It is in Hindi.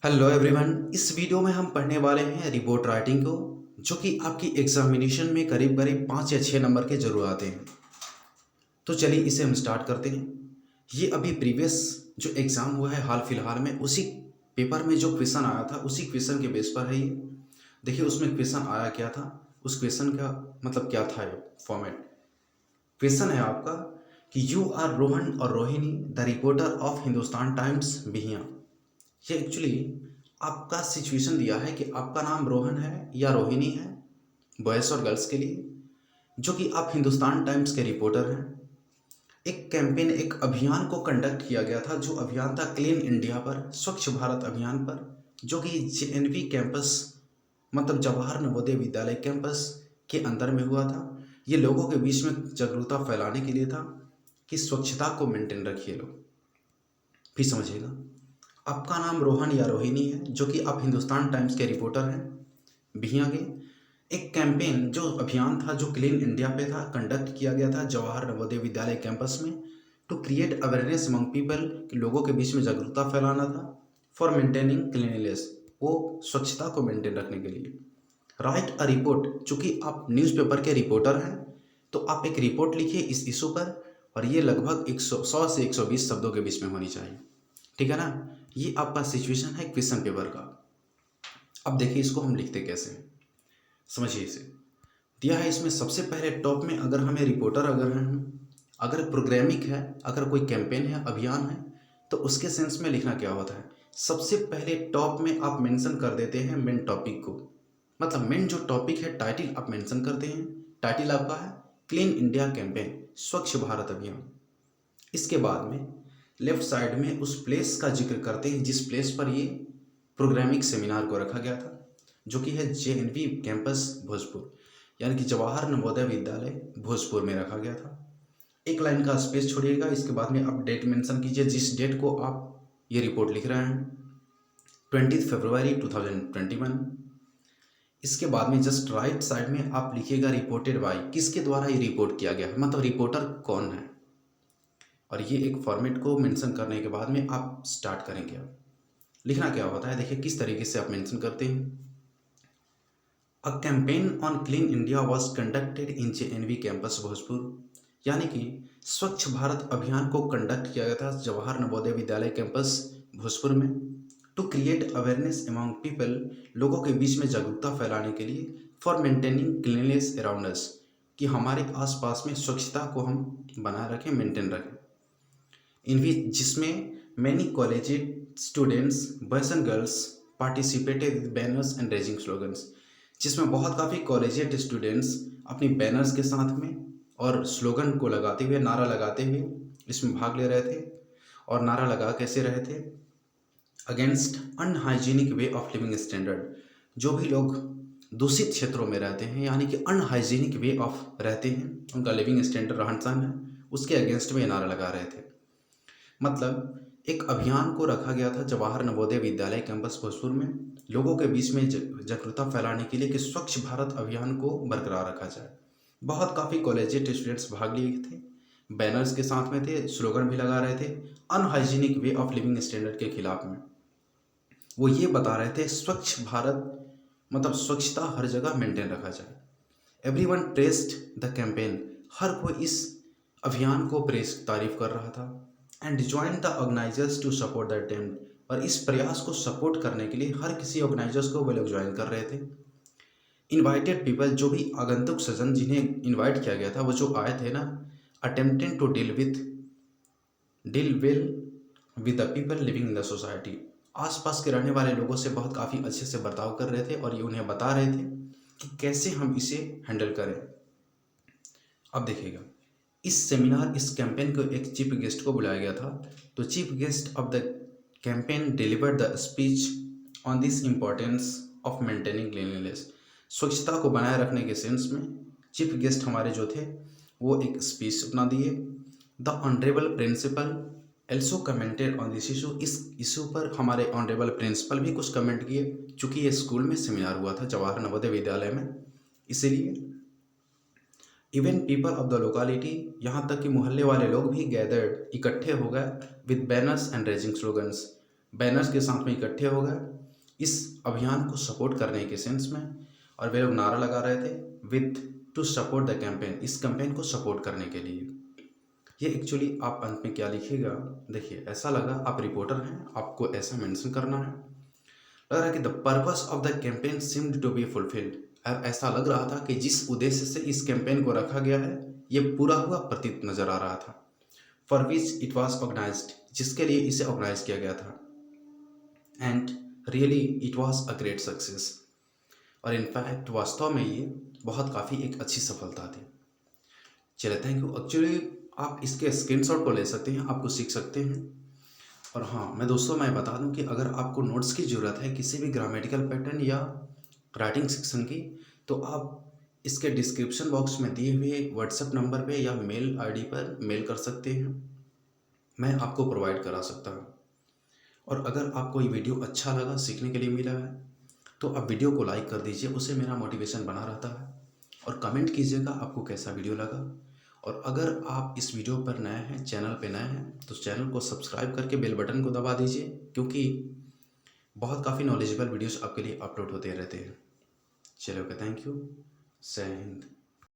Hello everyone. इस वीडियो में हम पढ़ने वाले हैं रिपोर्ट राइटिंग को, जो कि आपकी एग्जामिनेशन में करीब करीब 5 या 6 नंबर के जरूर आते हैं। तो चलिए इसे हम स्टार्ट करते हैं। ये अभी प्रीवियस जो एग्ज़ाम हुआ है हाल फिलहाल में, उसी पेपर में जो क्वेश्चन आया था उसी क्वेश्चन के बेस पर है ये। देखिए उसमें क्वेश्चन आया क्या था, उस क्वेश्चन का मतलब क्या था। ये फॉर्मेट क्वेश्चन है आपका कि यू आर रोहन और Rohini the reporter of Hindustan times Bihiya. ये एक्चुअली आपका सिचुएशन दिया है कि आपका नाम रोहन है या रोहिणी है, बॉयज़ और गर्ल्स के लिए, जो कि आप हिंदुस्तान टाइम्स के रिपोर्टर हैं। एक कैंपेन, एक अभियान को कंडक्ट किया गया था, जो अभियान था क्लीन इंडिया पर, स्वच्छ भारत अभियान पर, जो कि जेएनवी कैंपस मतलब जवाहर नवोदय विद्यालय कैंपस के अंदर में हुआ था। ये लोगों के बीच में जागरूकता फैलाने के लिए था कि स्वच्छता को मेंटेन रखिए लोग। फिर समझिएगा, आपका नाम रोहन या रोहिणी है, जो कि आप हिंदुस्तान टाइम्स के रिपोर्टर हैं बिहिया के। एक कैंपेन जो अभियान था जो क्लीन इंडिया पे था, कंडक्ट किया गया था जवाहर नवोदय विद्यालय कैंपस में, to create awareness among people, लोगों के बीच में जागरूकता फैलाना था। फॉर मेंटेनिंग क्लीनलीनेस, वो स्वच्छता को मेंटेन रखने के लिए। राइट अ रिपोर्ट, चूँकि आप न्यूज़पेपर के रिपोर्टर हैं तो आप एक रिपोर्ट लिखिए इस इशू पर, और ये लगभग 100 से 120 शब्दों के बीच में होनी चाहिए। ठीक है ना। ये आपका सिचुएशन है क्वेश्चन पेपर का। अब देखिए इसको हम लिखते कैसे हैं, समझिए इसे। दिया है इसमें सबसे पहले टॉप में, अगर हमें रिपोर्टर अगर हैं, अगर प्रोग्रामिक है, अगर कोई कैंपेन है, अभियान है, तो उसके सेंस में लिखना क्या होता है। सबसे पहले टॉप में आप मेंशन कर देते हैं मेन टॉपिक को, मतलब मेन जो टॉपिक है टाइटल आप मेंशन करते हैं। टाइटल आपका है क्लीन इंडिया कैंपेन, स्वच्छ भारत अभियान। इसके बाद में लेफ्ट साइड में उस प्लेस का जिक्र करते हैं जिस प्लेस पर ये प्रोग्रामिक सेमिनार को रखा गया था, जो कि है जेएनवी कैंपस भोजपुर, यानी कि जवाहर नवोदय विद्यालय भोजपुर में रखा गया था। एक लाइन का स्पेस छोड़िएगा, इसके बाद में आप डेट मेंशन कीजिए जिस डेट को आप ये रिपोर्ट लिख रहे हैं, 20 फरवरी 2021। इसके बाद में जस्ट राइट साइड में आप लिखिएगा रिपोर्टेड बाय, किसके द्वारा ये रिपोर्ट किया गया है, मतलब रिपोर्टर कौन है। और ये एक फॉर्मेट को मेंशन करने के बाद में आप स्टार्ट करेंगे। आप लिखना क्या होता है, देखिए किस तरीके से आप मेंशन करते हैं। A campaign on clean India was conducted in JNV campus Bhojpur, यानी कि स्वच्छ भारत अभियान को कंडक्ट किया गया था जवाहर नवोदय विद्यालय कैंपस भोजपुर में, to create awareness among people, लोगों के बीच में जागरूकता फैलाने के लिए, for maintaining cleanliness around us, कि हमारे आसपास में स्वच्छता को हम बनाए रखें, मेंटेन रखें। इन विच, जिसमें many college students boys and girls participated with banners and raising slogans, जिसमें बहुत काफ़ी कॉलेजिएट स्टूडेंट्स अपनी बैनर्स के साथ में और स्लोगन को लगाते हुए, नारा लगाते हुए इसमें भाग ले रहे थे। और नारा लगा कैसे रहे थे, against unhygienic way of living standard, जो भी लोग दूषित क्षेत्रों में रहते हैं, यानी कि अनहाइजीनिक वे ऑफ रहते हैं, उनका लिविंग स्टैंडर्ड रहन सहन है, उसके अगेंस्ट में ये नारा लगा रहे थे। मतलब एक अभियान को रखा गया था जवाहर नवोदय विद्यालय कैंपस भोजपुर में, लोगों के बीच में जागरूकता फैलाने के लिए कि स्वच्छ भारत अभियान को बरकरार रखा जाए। बहुत काफ़ी कॉलेजिएट स्टूडेंट्स भाग लिए थे, बैनर्स के साथ में थे, स्लोगन भी लगा रहे थे unhygienic way of living standard के खिलाफ में। वो ये बता रहे थे स्वच्छ भारत मतलब स्वच्छता हर जगह मेंटेन रखा जाए। एवरीवन प्रेस्ड द कैंपेन, हर कोई इस अभियान को प्रेस तारीफ कर रहा था। And join the organisers to support the attempt, और इस प्रयास को सपोर्ट करने के लिए हर किसी ऑर्गेनाइजर्स को वो लोग ज्वाइन कर रहे थे। इन्वाइटेड पीपल, जो भी आगंतुक सज्जन जिन्हें इन्वाइट किया गया था, वो जो आए थे ना, attempting to deal well with the people living in the society, आसपास के रहने वाले लोगों से बहुत काफ़ी अच्छे से बर्ताव कर रहे थे और ये उन्हें बता रहे थे कि कैसे हम इसे हैंडल करें। अब देखिएगा, इस सेमिनार, इस कैंपेन को एक चीफ गेस्ट को बुलाया गया था। तो chief guest of the campaign delivered the speech on this importance of maintaining cleanliness, स्वच्छता को बनाए रखने के सेंस में चीफ गेस्ट हमारे जो थे वो एक स्पीच अपना दिए। The honourable principal also commented on this issue, इस इशू पर हमारे ऑनरेबल प्रिंसिपल भी कुछ कमेंट किए, चूँकि ये स्कूल में सेमिनार हुआ था जवाहर नवोदय विद्यालय में, इसीलिए। Even people of the locality, यहाँ तक कि मोहल्ले वाले लोग भी गैदर्ड, इकट्ठे हो गए, with banners and raising slogans, banners के साथ में इकट्ठे हो गए इस अभियान को सपोर्ट करने के सेंस में, और वे लोग नारा लगा रहे थे with to support the campaign, इस कैंपेन को सपोर्ट करने के लिए। ये एक्चुअली आप अंत में क्या लिखिएगा, देखिए ऐसा लगा आप रिपोर्टर हैं, आपको ऐसा मेंशन करना है, लग रहा है कि the purpose of the campaign seemed to be fulfilled, ऐसा लग रहा था कि जिस उद्देश्य से इस कैंपेन को रखा गया है ये पूरा हुआ प्रतीत नजर आ रहा था। For which it was organised, जिसके लिए इसे ऑर्गेनाइज किया गया था, and really it was a great success, और इनफैक्ट वास्तव में ये बहुत काफ़ी एक अच्छी सफलता थी। चलिए थैंक यू। एक्चुअली आप इसके स्क्रीनशॉट को ले सकते हैं, आपको सीख सकते हैं। और हाँ मैं बता दूं कि अगर आपको नोट्स की ज़रूरत है किसी भी ग्रामेटिकल पैटर्न या राइटिंग सेक्शन की, तो आप इसके डिस्क्रिप्शन बॉक्स में दिए हुए व्हाट्सएप नंबर पे या मेल आईडी पर मेल कर सकते हैं, मैं आपको प्रोवाइड करा सकता हूँ। और अगर आपको ये वीडियो अच्छा लगा, सीखने के लिए मिला है, तो आप वीडियो को लाइक कर दीजिए, उससे मेरा मोटिवेशन बना रहता है। और कमेंट कीजिएगा आपको कैसा वीडियो लगा। और अगर आप इस वीडियो पर नए हैं, चैनल पे नए हैं, तो चैनल को सब्सक्राइब करके बेल बटन को दबा दीजिए, क्योंकि बहुत काफ़ी नॉलेजेबल वीडियोस आपके लिए अपलोड होते रहते हैं। चलिए ओके, थैंक यू, जय हिंद।